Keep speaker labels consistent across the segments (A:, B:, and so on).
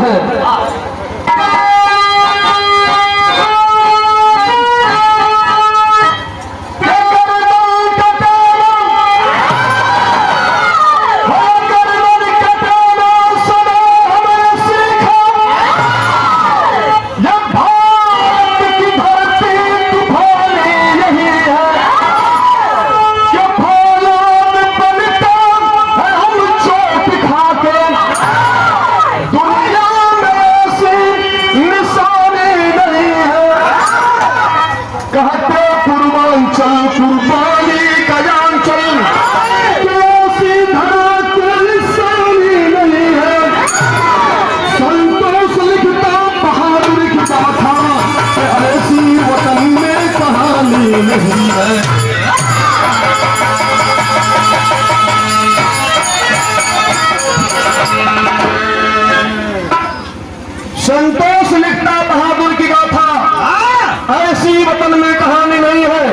A: हो। संतोष लिखता बहादुर की गाथा, ऐसी वतन में कहानी नहीं है।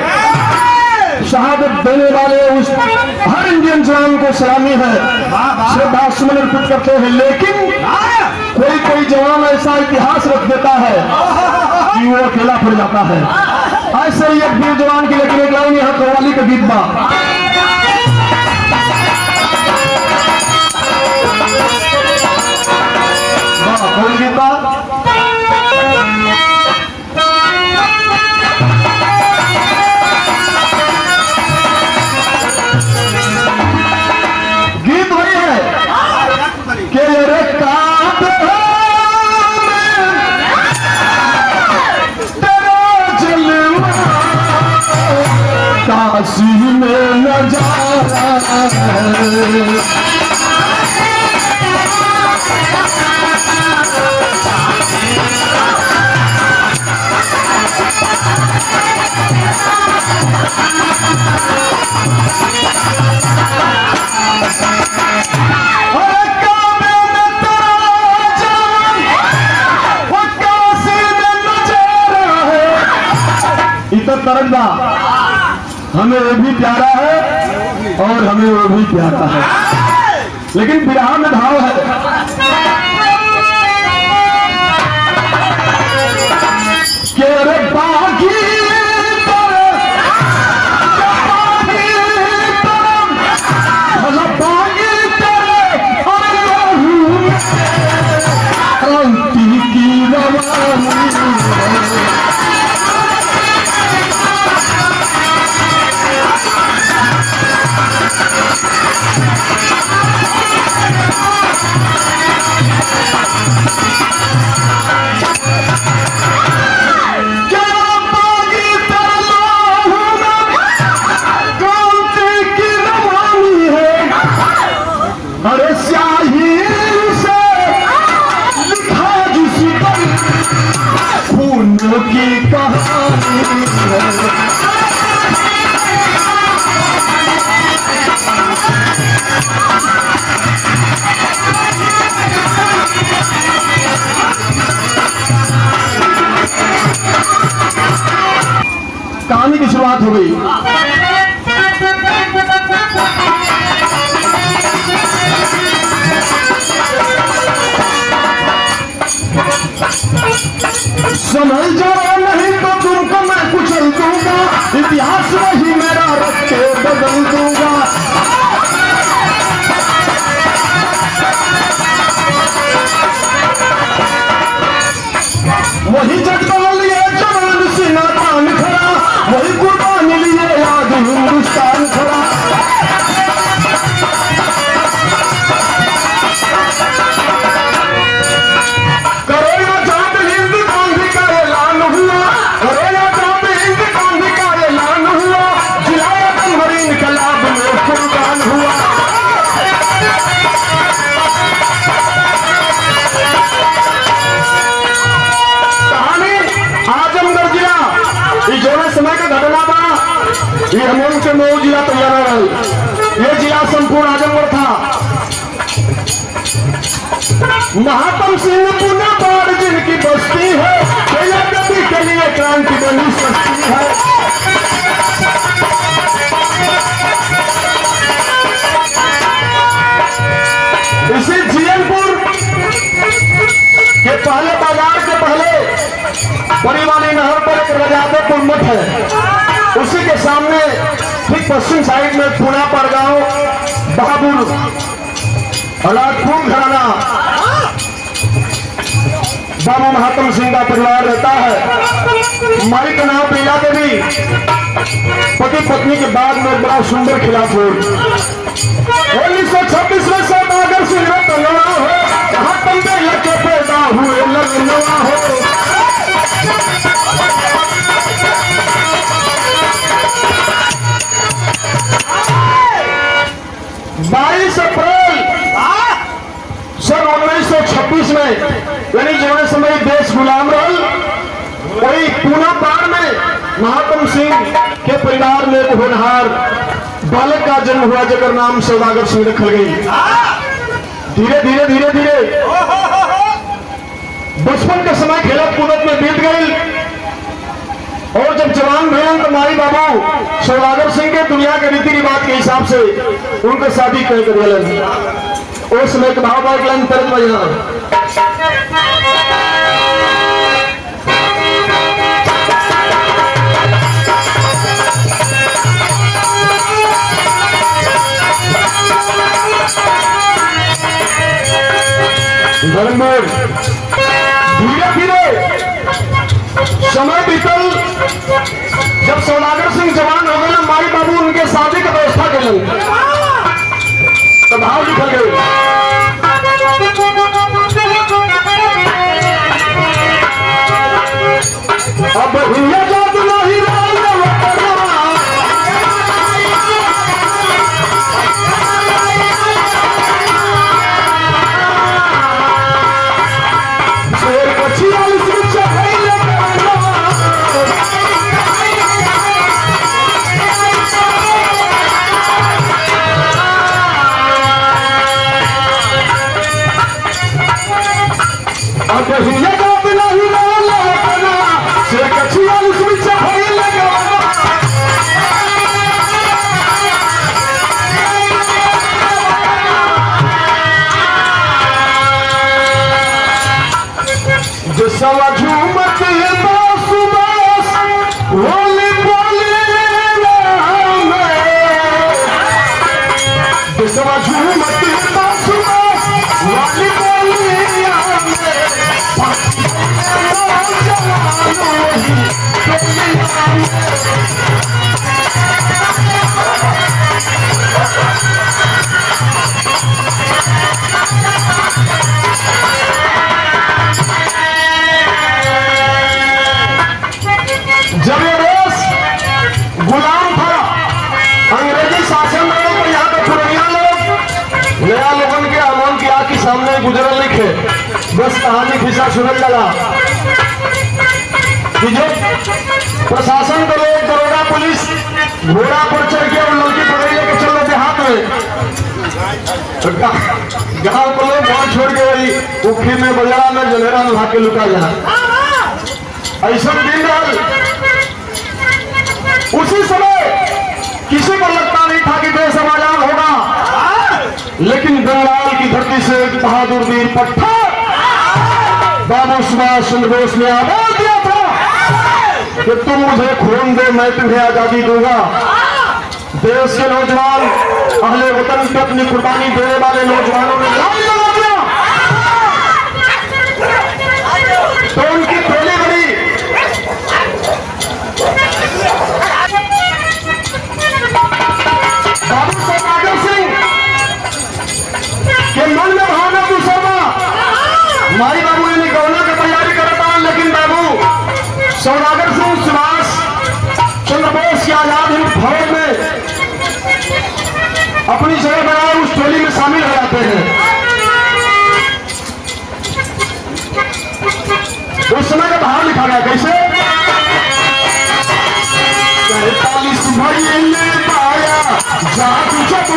A: शहादत देने वाले उस हर इंडियन जवान को सलामी है, श्रद्धा सुमन अर्पित करते हैं। लेकिन कोई कोई जवान ऐसा इतिहास रख देता है कि वो अकेला पड़ जाता है। ऐसे ही एक वीर जवान की लेकिन एक लाइन यहाँ कव्वाली का गीत बा। कौन गीत बा? गीत वही है कि रे काशी में नजारा तरंगा हमें वो भी प्यारा है और हमें वो भी प्यारा है। लेकिन विरह में भाव है कि अरे बागी क्रांति की रवानी की कहानी कहानी की शुरुआत हो गई। समझ जाओ नहीं तो तुमको मैं कुचल दूंगा, इतिहास वही मेरा रख के बदल दूंगा। वही जगदल लिए जवान सीना तान खड़ा, वही कुर्बानी लिए याद हिंदुस्तान खड़ा। समय का घटना था, ये हम से 9 जिला तैयार है। ये जिला संपूर्ण आजमगढ़ था। महात्मा सिंह पुणे बाढ़ जिनकी बस्ती है, कभी के लिए क्रांति बनी सस्ती है। इसी जीएनपुर रजादपुर मठ है, उसी के सामने ठीक पश्चिम साइड में पुना परगांव बहादुर राजपूत घराना बाबू महात्म सिंह का परिवार रहता है। माई का नाम पीला देवी, पति पत्नी के बाद में बड़ा सुंदर खिलाफ हो। 1926 में सौदागर सिंह तलवा हो, कहाँ तंबे लगे पैदा हुए ललवा हो। 22 अप्रैल सन 1926 में, यानी जो समय देश गुलाम रहा, वही पूना पार में महात्म सिंह के परिवार में एक होनहार बालक का जन्म हुआ, जगह नाम सौदागर सिंह रखल गई। धीरे धीरे धीरे धीरे बचपन के समय खेलत कूदत में बीत गई, और जब जवान भैया तो माई बाबू सौदागर सिंह के दुनिया के रीति रिवाज के हिसाब से उनके शादी कर दिया। उस समय एक भाव बाइक लाइन तरफ बजना धीरे धीरे समय बीतल। जब सौदागर सिंह जवान हो गए, माई बाबू उनके शादी की व्यवस्था कर तो भाव लिखल गए। अब हिया जात नहीं जब ये देश गुलाम था, अंग्रेजी शासन में, तो यहाँ पे पुरानिया लोग नया लोगन के अमन की आँख के सामने गुजरल लिखे, बस कहानी खिस्सा सुनल लगा कि जो प्रशासन के लोग, दरोगा पुलिस घोड़ा पर चढ़ के और लड़की पकड़ लेके चल रहे देहात में, गाँव को लोग वहां छोड़ के वही उखी में बजरा में जलेरा में भाग के लुटा जाए। ऐसा दिन रहा। उसी समय किसी को लगता नहीं था कि देश आजाद होगा, लेकिन बंगाल की धरती से एक बहादुर वीर पत्थर बाबू सुभाष चंद्र बोस ने आवाज दिया था कि तुम मुझे खून दे, मैं तुम्हें आजादी दूंगा। देश के नौजवान, अहले वतन पे अपनी कुर्बानी देने वाले नौजवानों ने लाइन लगा दिया, तो उनकी टोली बनी। बाबू सौदागर सिंह के मन में भावना दूसरा, माई बाबू ने गौना की तैयारी करता, लेकिन बाबू सौदागर सिंह सुभाष चंद्र बोस की आजाद हिंद फौज में अपनी जगह बनाए उस टोली में शामिल हो जाते हैं। उस समय का भाव लिखा गया कैसे? 45 महीने पाया जादू जब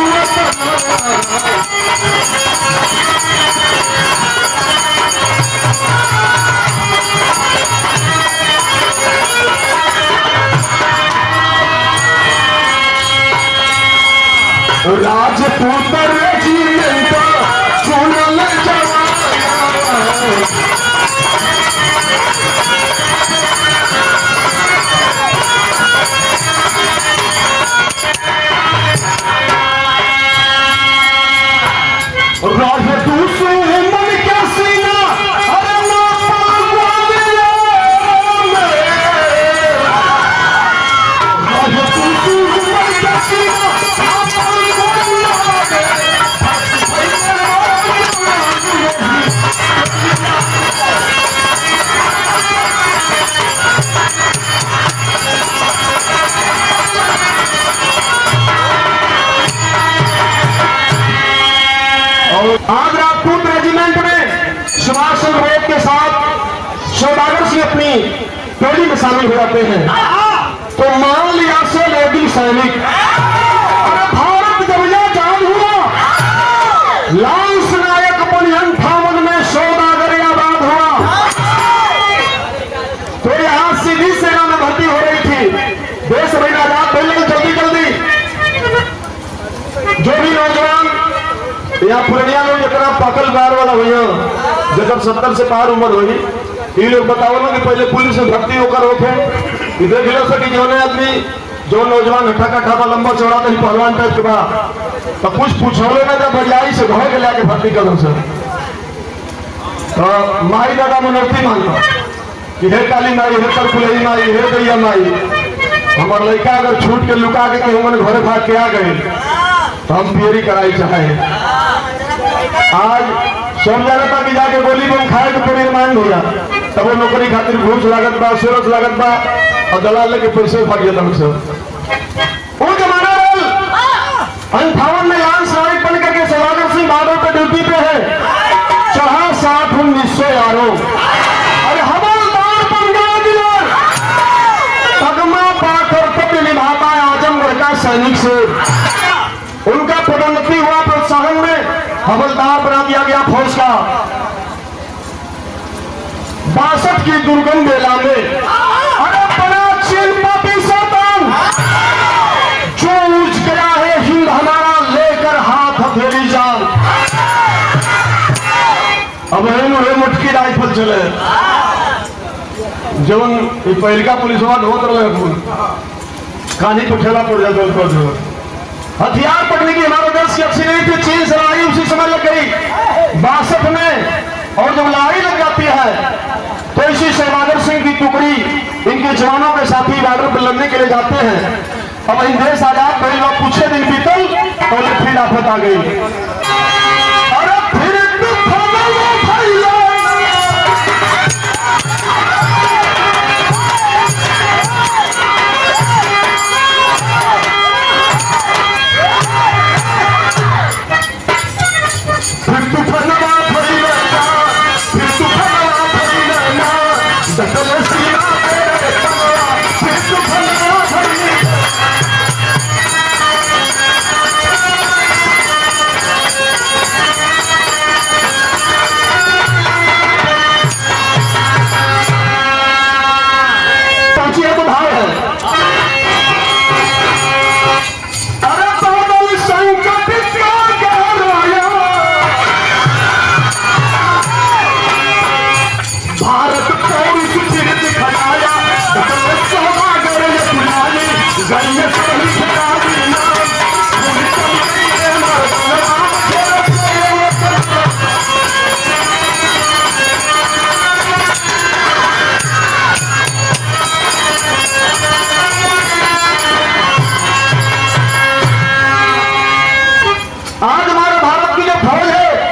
A: राजपूत रेजिमेंट सुनल जवाना, 45 आज राजपूत रेजिमेंट में सुभाष चंद्र बोस के साथ सौदागर सिंह अपनी टोली में शामिल हो जाते हैं। तो मान लिया से लेडी सैनिक, अरे भारत जब यह आजाद हुआ, लांस नायक अपन 58 में सौदागर आबाद हुआ। तो यहां सीधी सेना में भर्ती हो रही थी। देश में आजाद पहले जल्दी जल्दी जो भी नौजवान यहाँ पुरनिया लोग जरा पकल बार वाला भैया जब 70 से पार उम्र हुई, ये लोग बताओ ना कि पहले पुलिस में भर्ती होकर होके देख लो सकी जो आदमी जो नौजवान हठा कट्ठा का लंबा चौड़ा तो पहलवान टाइप के बाद तो कुछ पूछोगे ना जब बजाई से घर के लाके भर्ती करो सर। तो माई दादा मनोर्थी मानता कि हे काली माई, हे तरकुलई माई, हे दैया माई, हमारे लड़का अगर छूट के लुका के केहू घरे भाग के आ गए तो हम पियरी कराई चाहे। आज सब जानता कि जाके गोली बम खाए तो पूरी रिमांड हो जा, तब वो नौकरी खातिर घूस लागत बा, सूरत लागत बा और दलाल लेके पैसे भाग जाता वो जमाना रोल 58 में लांस नायक बन करके सौदागर सिंह बहादुर पे ड्यूटी पे है। चढ़ा 60-1900 यारों, अरे हवलदार बन गया दिलर, तगमा पाकर तब निभाता है आजमगढ़ का सैनिक से। उनका पदोन्नति हुआ, प्रोत्साहन में हवलदार बना दिया गया फौज का। 62 की दुर्गम बेला में अरे बड़ा चिलपति सतन जो उठ गया है हिंद हमारा, लेकर हाथ हथेली जान। अब मुटकी राइफल चले जवन पहलका पुलिस होत रहे कहानी को ठेला पड़ जाता। हथियार पकड़ने की हमारे देश की अच्छी नहीं थी, चीन से लड़ाई उसी समय लग गई 62 में। और जब लड़ाई लग जाती है तो इसी सौदागर सिंह की टुकड़ी इनके जवानों के साथी बॉर्डर पर लड़ने के लिए जाते हैं। अब इन देश आजाद पहले लोग कुछ दिन बीतल तो फिर आफत आ गई। अरे फिर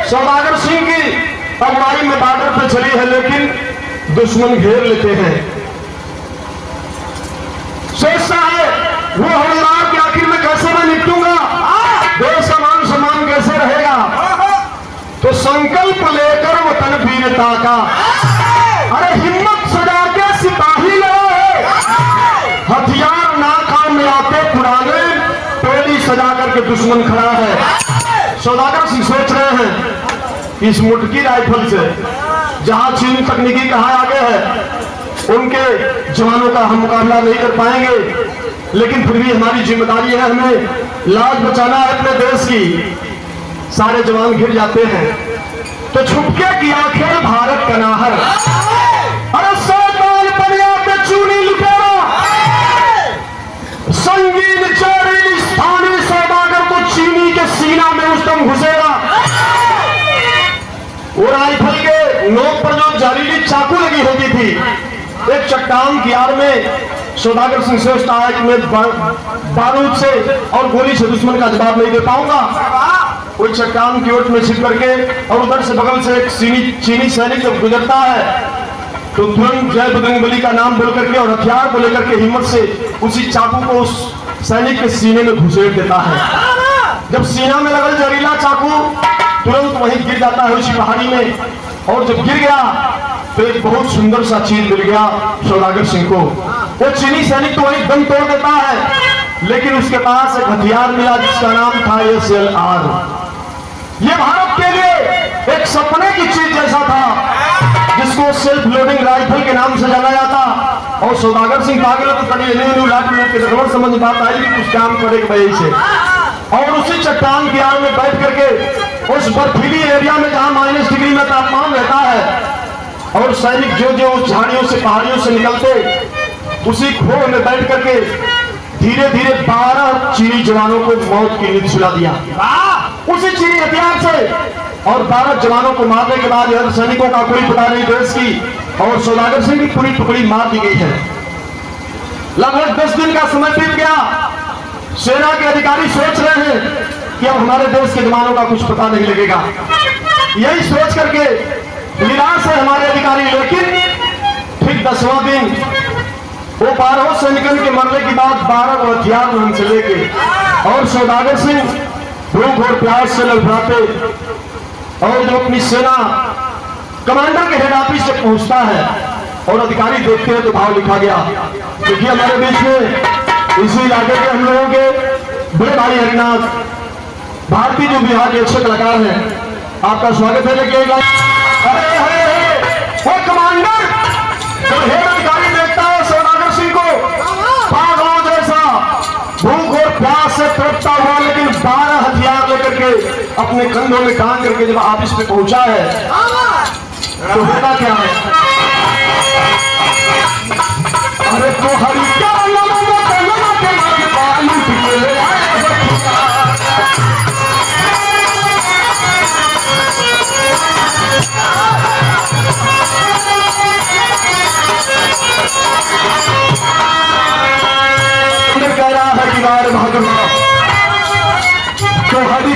A: सौदागर सिंह की अगुवाई में बॉर्डर पर चली है, लेकिन दुश्मन घेर लेते हैं। सोचता है वो हवलदार के आखिर में कैसे मैं निपटूंगा, देश का मान सम्मान कैसे रहेगा। तो संकल्प लेकर वतन वीरता का, अरे हिम्मत सजा के सिपाही लड़े, हथियार ना काम में आते पुराने, टोली सजा करके दुश्मन खड़ा है। सौदागर सिंह सोच रहे हैं इस मुटकी राइफल से जहां चीन तकनीकी कहाँ आगे है उनके जवानों का हम मुकाबला नहीं कर पाएंगे, लेकिन फिर भी हमारी जिम्मेदारी है, हमें लाज बचाना है अपने देश की। सारे जवान घिर जाते हैं तो छुपके की आखिर भारत का नाहर, अरे सौदान परिया पे चूनी लुटेरा, संगीन चोरी स्थानीय सौदागर को चीनी के सीना में उस दम घुसेगा। वो राइफल के नोक पर जो जहरीली चाकू लगी होती थी, एक चट्टान की आड़ में सौदागर सिंह सोचता है कि मैं बारूद से और गोली से दुश्मन का जवाब नहीं दे पाऊंगा। वो चट्टान की ओट में छिप करके और उधर से बगल से एक चीनी सैनिक जब गुजरता है तो तुरंत जय बजरंगबली का नाम बोल करके और हथियार को लेकर के हिम्मत से उसी चाकू को उस सैनिक के सीने में घुसेड़ देता है। जब सीना में लगल जहरीला चाकू तुरंत वहीं गिर जाता है उसी पहाड़ी में। और जब गिर गया तो एक बहुत सुंदर सा चीज मिल गया सौदागर सिंह को। वो चीनी सैनिक तो वहीं दम तोड़ देता है, लेकिन उसके पास एक हथियार मिला जिसका नाम था SLR। ये भारत के लिए एक सपने की चीज जैसा था, जिसको सेल्फ लोडिंग राइफल के नाम से जाना जाता। और सौदागर सिंह पागल तो कभी लाख मिनट के खबर समझ बात आई कि कुछ काम करेगा वही से। और उसी चट्टान की आड़ में बैठ करके उस बर्फीली एरिया में जहां -, डिग्री में तापमान रहता है, और सैनिक जो जो उस झाड़ियों से पहाड़ियों से निकलते, उसी खोह में बैठ करके धीरे धीरे 12 चीनी जवानों को मौत की नींद सुला दिया उसी चीनी हथियार से। और 12 जवानों को मारने के बाद यह सैनिकों का कोई पता नहीं देश की, और सौदागर सिंह की पूरी टुकड़ी मार दी गई है। लगभग 10 दिन का समय बीत गया। सेना के अधिकारी सोच रहे हैं कि अब हमारे देश के जवानों का कुछ पता नहीं लगेगा। यही सोच करके निराश है हमारे अधिकारी। लेकिन ठीक 10वां दिन वो 12 सैनिकों के मरने के बाद 12 को हथियार उनसे लेके, और सौदागर सिंह भूख और प्यास से लड़खड़ाते, और जो अपनी सेना कमांडर के हेड ऑफिस से पहुंचता है, और अधिकारी देखते हैं तो भाव लिखा गया। क्योंकि हमारे बीच में इसी इलाके के हम लोगों के बड़े भाई हरिनाथ भारती जो बिहार के अच्छे कलाकार हैं, आपका स्वागत है। लेकिन वो कमांडर जब हेड अधिकारी देखता है सौदागर सिंह को पागलों जैसा भूख और प्यास से तड़पता हुआ, लेकिन 12 हथियार लेकर के अपने कंधों में टांग करके जब ऑफिस पे पहुंचा है, तो होता क्या है? अरे तो हरी क्या कह रहा है कि बार बहादुर तो हरी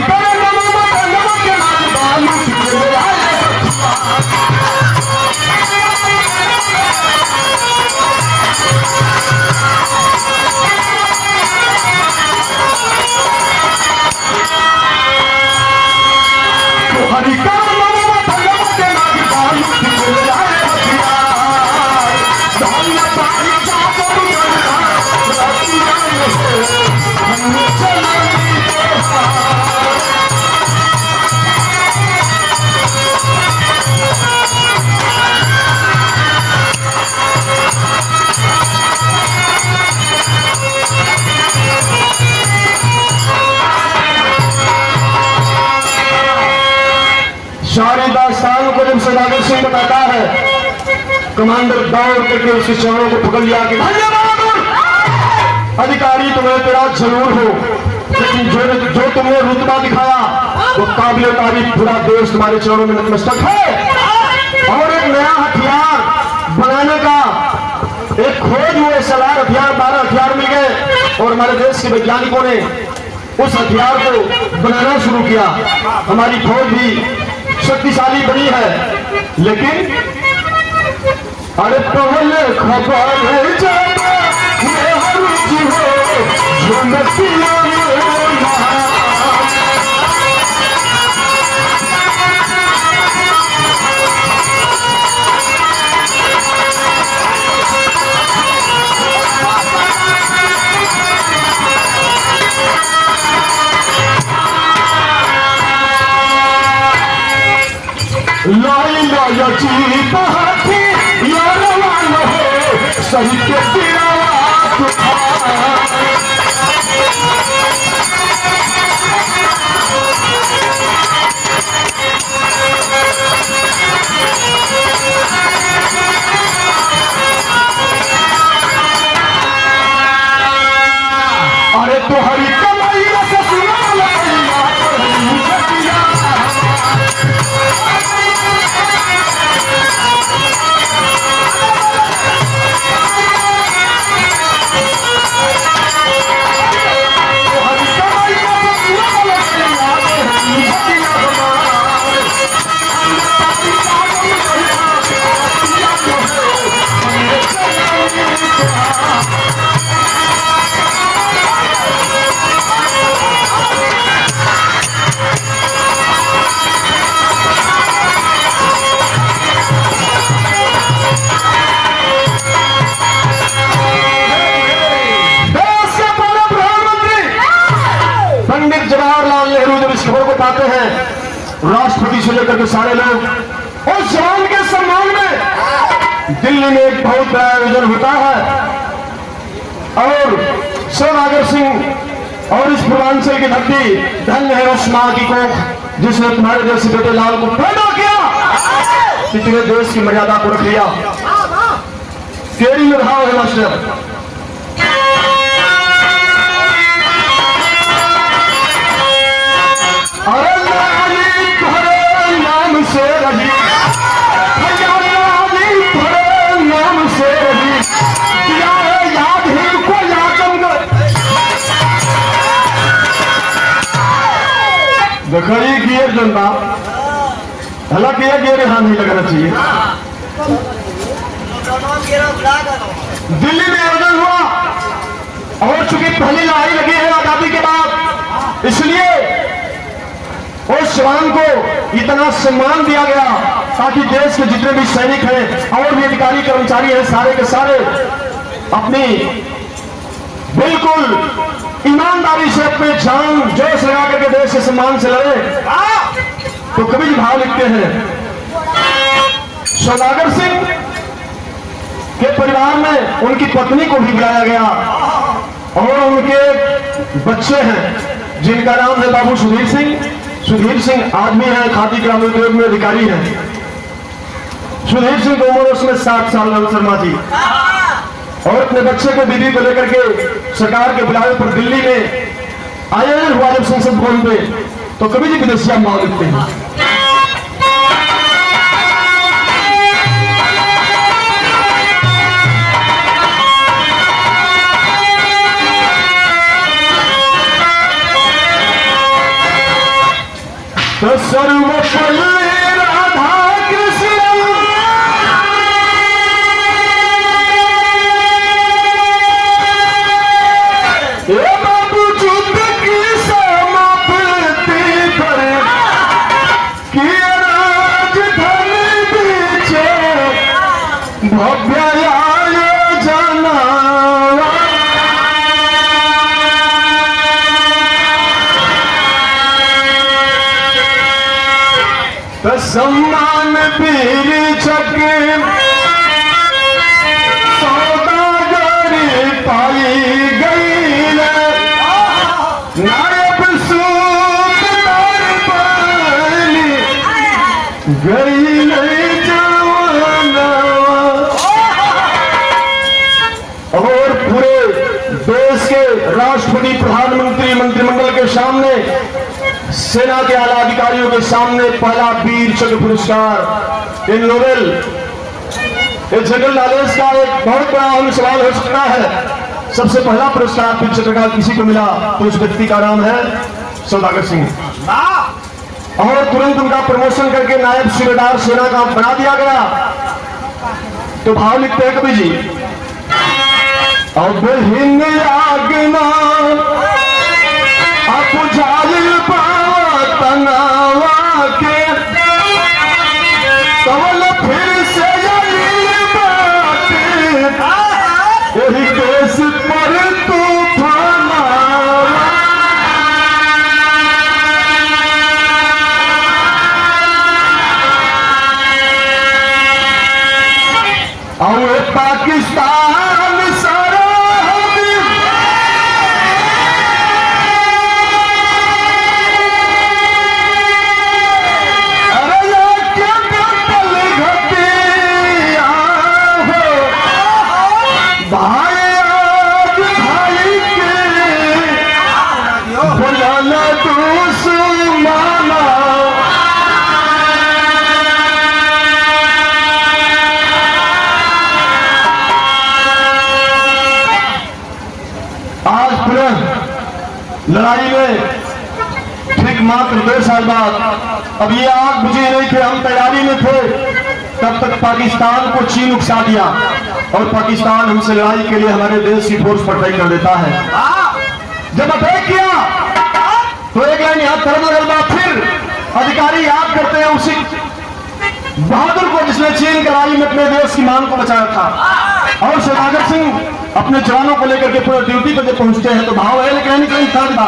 A: सारी दास्तान को जब सौदागर सिंह बताता है, कमांडर दौड़ करके उसके चरणों को पकड़ लिया कि अधिकारी तुम्हें तेरा जरूर हो, लेकिन जो तुमने रुतबा दिखाया वो काबिल तारीफ, पूरा देश तुम्हारे चरणों में नतमस्तक है। और एक नया हथियार बनाने का एक खोज हुए, सलार हथियार 12 हथियार मिल गए, और हमारे देश के वैज्ञानिकों ने उस हथियार को बनाना शुरू किया। हमारी फौज भी शक्तिशाली बनी है। लेकिन अरे पहले खबर लाई लाया जीत हाथी यारवान हो सही के अरे तो हरी कमाई से सुना आते हैं, राष्ट्रपति से लेकर के सारे लोग उस जवान के सम्मान में दिल्ली में एक बहुत बड़ा आयोजन होता है और सौदागर सिंह और इस पूर्वांचल की धरती धन्य है उस मां की कोख जिसने तुम्हारे देश के बेटे लाल को पैदा किया कि तेरे देश की मर्यादा को रख लिया। तेरी निर्भाव है मास्टर। अरे लाली तुम्हारे नाम से रही, लाली तुम्हारे नाम से रही, याद ही को याद देखिए गियर जनता, हालांकि यह गियर यहाँ नहीं लगाना चाहिए। दिल्ली में आयोजन हुआ और चूंकि पहली लड़ाई लगी है आजादी के बाद, इसलिए उस जवान को इतना सम्मान दिया गया ताकि देश के जितने भी सैनिक हैं और भी अधिकारी कर्मचारी हैं सारे के सारे अपनी बिल्कुल ईमानदारी से अपने जान जोश लगा करके देश के सम्मान से लड़े। तो कवि जी भाव लिखते हैं, सौदागर सिंह के परिवार में उनकी पत्नी को भी बुलाया गया और उनके बच्चे हैं जिनका नाम है बाबू सुधीर सिंह। सुधीर सिंह आदमी है, खादी ग्रामोद्योग में अधिकारी है। सुधीर सिंह की उम्र उसमें 60 साल है शर्मा जी, और अपने बच्चे को बीवी को लेकर के सरकार के बुलावे पर दिल्ली में आयोजन हुआ जब संसद भवन पे, तो कभी जी विदेशिया मांग लिखते हैं। तो सर्वपल्ली राधा कृष्ण बाबू युद्ध की समाप्ति पर कि राजधानी पीछे भव्य आयोजना सम्मान वीर चक्र सौदागरी पाई गई, नायब सूबेदार बनी गई जवाना। और पूरे देश के राष्ट्रपति, प्रधानमंत्री, मंत्रिमंडल के सामने, सेना के आला अधिकारियों के सामने पहला वीर चक्र पुरस्कार इन नोबेल जनरल नॉलेज का एक बहुत बड़ा अहम सवाल हो सकता है। सबसे पहला पुरस्कार वीर चक्र का किसी को मिला तो उस व्यक्ति का नाम है सौदागर सिंह, और तुरंत उनका प्रमोशन करके नायब सूबेदार सेना का बना दिया गया। तो भाव लिखते हैं कवि जी, अब हिंद आगना तनावा के कवल फिर से बात यही देश पर तूफान और पाकिस्तान सारा लड़ाई में ठीक मात्र 2 साल बाद, अब ये आग बुझी नहीं थे, हम तैयारी में थे, तब तक पाकिस्तान को चीन उकसा दिया और पाकिस्तान हमसे लड़ाई के लिए हमारे देश की फोर्स पर अटैक कर देता है। जब अटैक किया तो एक लाइन याद करना, फिर अधिकारी याद करते हैं उसी बहादुर को जिसने चीन की लड़ाई में अपने देश की मान को बचाया था। और सौदागर सिंह अपने जवानों को लेकर के पूरे ड्यूटी पर जब पहुंचते हैं तो भाव है, लेकिन था।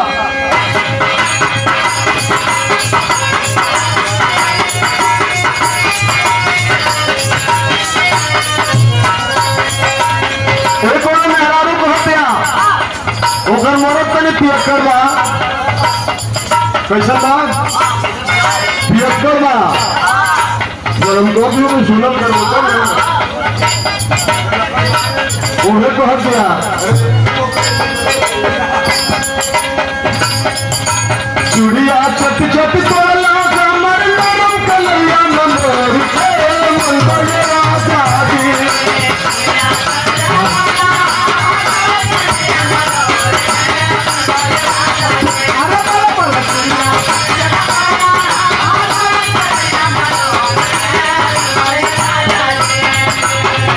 A: ओकर मरद तनी पियक्कर बा। कैसा बा? पियक्कर बा। गरम गोभी में सुनल कर होता ना ओहे को हट गया। चूड़िया चट चट तोला कमर नरम कलैया मनोर के मन राजा दी।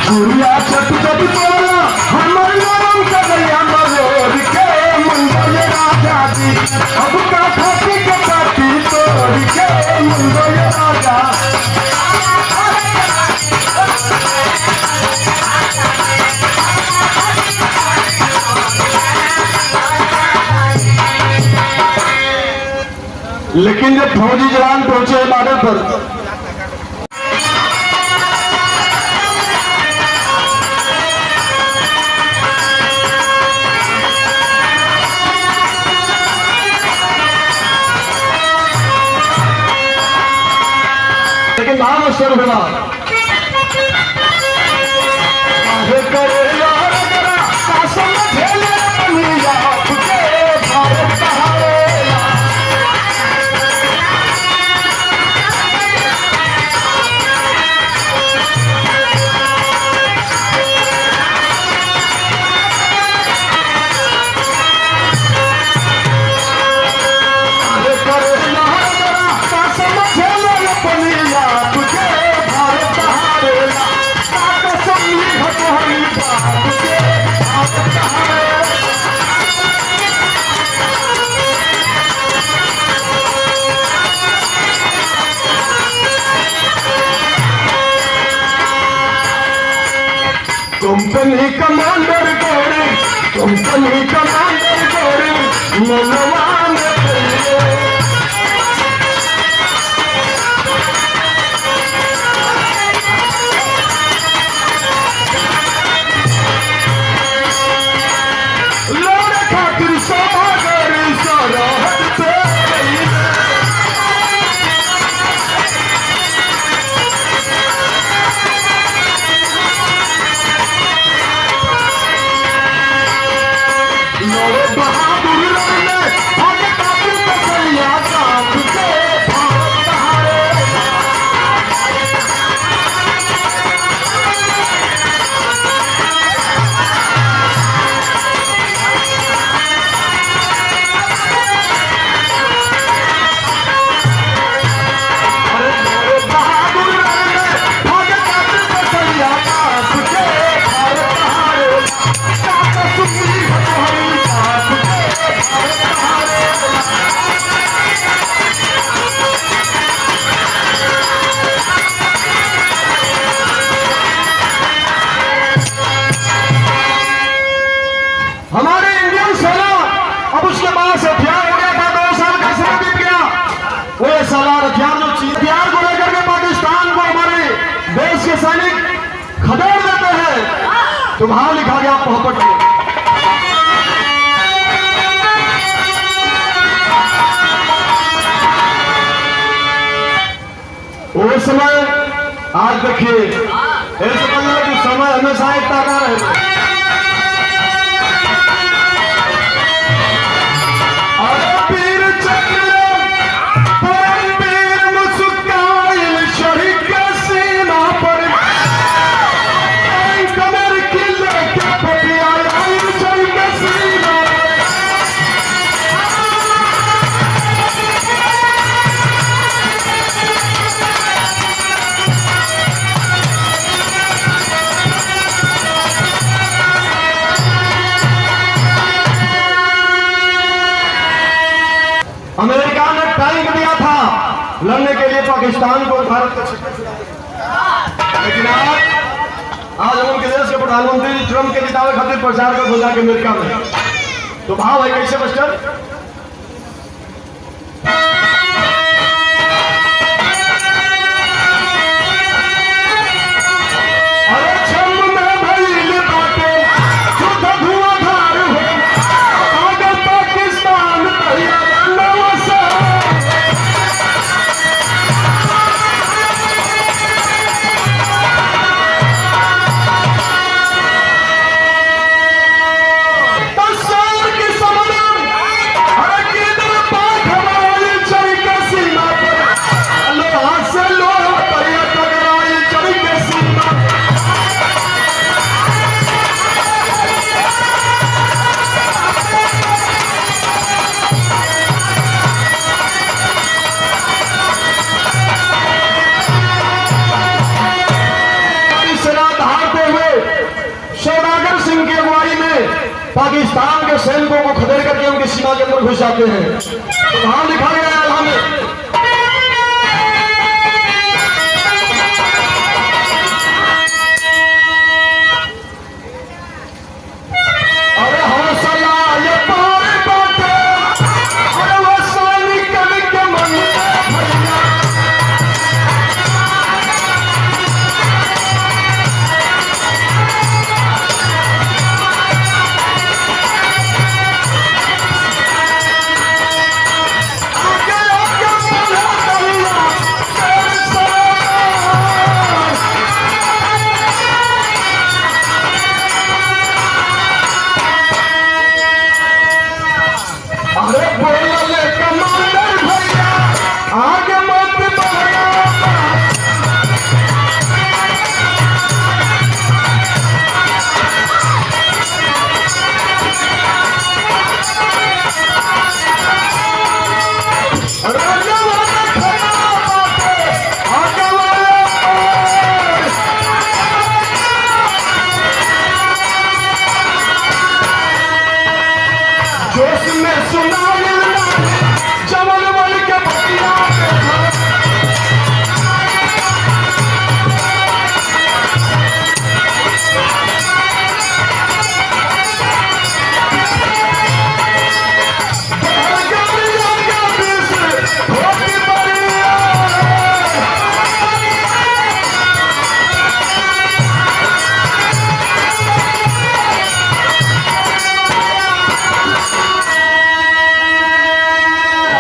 A: चूड़िया चट चट तोला हमर नरम कलैया मनोर के मन राजा दी। अब का खाती के पाती तोड़ के मन राजा। लेकिन जब फौजी जवान पहुंचे बॉर्डर पर लेकिन नाम अवसर हुआ कंपनी कमांडर गोरी, कंपनी कमांडर गोरी मनवा में लोड़ खातिर सागर सरहद पे हमारे इंडियन सेना अब उसके पास हथियार हो गया था। 2 साल का समय बीत गया। वो ये सालार हथियार जो हथियार को लेकर के पाकिस्तान को हमारे देश के सैनिक खदेड़ देते हैं तो भाव लिखा गया पोहपट में। वो समय आज देखिए ऐसे बनना कि समय हमेशा एक ताका रहे। अमेरिका ने टैंक दिया था लड़ने के लिए पाकिस्तान को भारत का लेकिन आज हम उनके देश के प्रधानमंत्री ट्रंप के जितावे खातिर प्रचार कर हो जाके अमेरिका में तो भाव है कैसे मास्टर? अरे छम में भइल बाटे, शुद्ध धुआंधार हो को खदेड़ करके उनकी सीमा के अंदर घुस जाते हैं। तो वहां लिखा गया है अल्लाह ने, अरे हौसला ये पार बाटे, अरे वो सैनिक के मन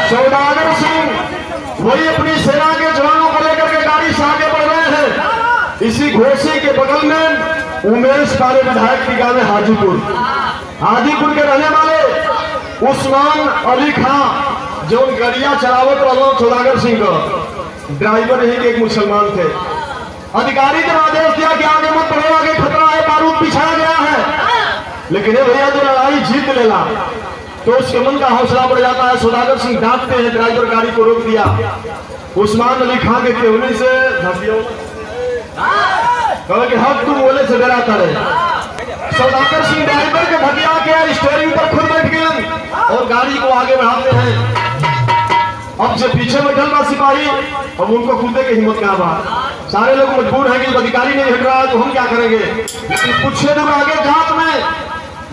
A: सौदागर सिंह वही अपनी सेना के जवानों को लेकर के गाड़ी से आगे बढ़ रहे हैं। इसी घोसी के बगल में उमेश काले विधायक की गांव है हाजीपुर। हाजीपुर के रहने वाले उस्मान अली खां जो गड़िया चलावत रहा सौदागर सिंह का ड्राइवर ही के एक मुसलमान थे। अधिकारी ने आदेश दिया कि आगे मत बढ़ो, आगे खतरा है, बारूद बिछाया गया है। लेकिन ये भैया जो लड़ाई जीत लेला तो उसके मन का हौसला बढ़ जाता है। सौदागर सिंह डांटते हैं, ड्राइवर गाड़ी को रोक दिया। उस्मान अली खां के केवनी से कि हक तुम बोले से डराता रहे। सौदागर सिंह ड्राइवर के भगिया के स्टीयरिंग पर खुद बैठ गए और गाड़ी को आगे बढ़ाते हैं। अब जो पीछे बैठल बा सिपाही, अब उनको कूदे की हिम्मत कहाँ बा। सारे लोग मजबूर हैं कि अधिकारी नहीं हट रहा है तो हम क्या करेंगे। लेकिन कुछ दूर आगे जात में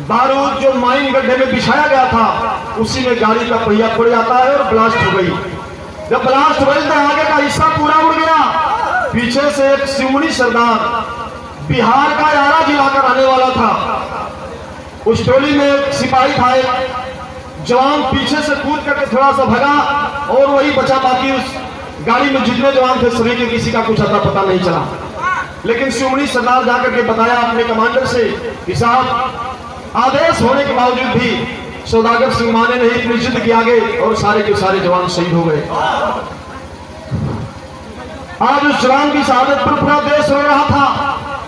A: बारूद जो माइन गड्ढे में बिछाया गया था उसी में गाड़ी का पहिया खुल जाता है और ब्लास्ट हो गई। जब ब्लास्ट हो गई तो आगे का हिस्सा पूरा उड़ गया। पीछे से एक सिवनी सरदार बिहार का यारा जिला का रहने वाला था। उस टोली में एक सिपाही था, एक जवान पीछे से कूद करके थोड़ा सा भगा और वही बचा। बाकी उस गाड़ी में जितने जवान थे सभी के किसी का कुछ अता पता नहीं चला। लेकिन सिवनी सरदार जाकर के बताया अपने कमांडर से कि साहब आदेश होने के बावजूद भी सौदागर सिंह माने नहीं, इतनी जिद किया गए और सारे के सारे जवान शहीद हो गए। आज उस जवान की शहादत पर पूरा देश रो रहा था,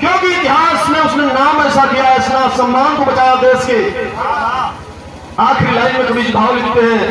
A: क्योंकि इतिहास में उसने नाम ऐसा किया, ऐसा सम्मान को बचाया देश के। आखिरी लाइन में कवि भाव लिखते हैं,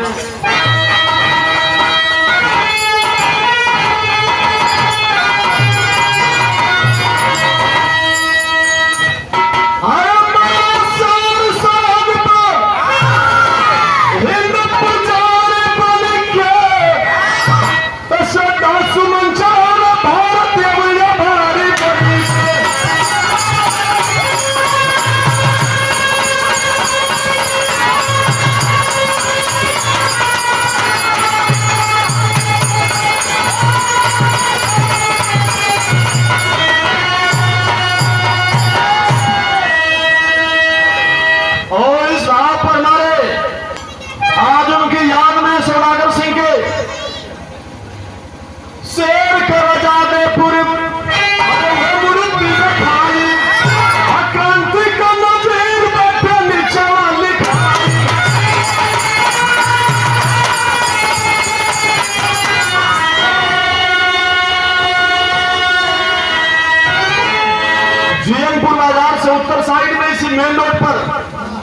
A: जीएनपुर बाजार से उत्तर साइड में इसी मेन रोड पर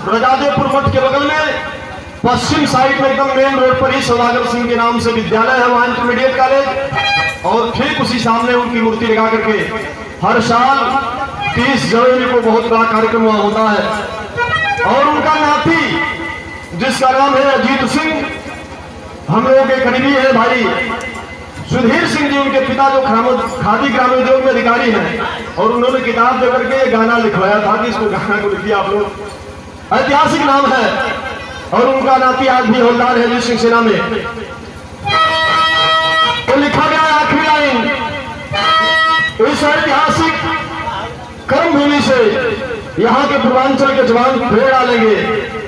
A: रजादेपुर मठ के बगल में पश्चिम साइड में एकदम मेन रोड पर ही सौदागर सिंह के नाम से विद्यालय है, वहां इंटरमीडिएट कॉलेज। और ठीक उसी सामने उनकी मूर्ति लगा करके हर साल 30 जनवरी को बहुत बड़ा कार्यक्रम वहां होता है। और उनका नाती जिसका नाम है अजीत सिंह। हम लोगों के करीबी है भाई सुधीर सिंह जी, उनके पिता जो खादी ग्रामोद्योग में अधिकारी हैं, और उन्होंने किताब दे करके गाना लिखवाया था कि इसको गाना को लिखिए आप लोग। ऐतिहासिक नाम है और उनका नाती आज भी हवलदार है अजीत सिंह सेना में। तो लिखा गया आखिरी लाइन, इस ऐतिहासिक कर्म भूमि से यहाँ के पूर्वांचल के जवान प्रेरणा लेंगे।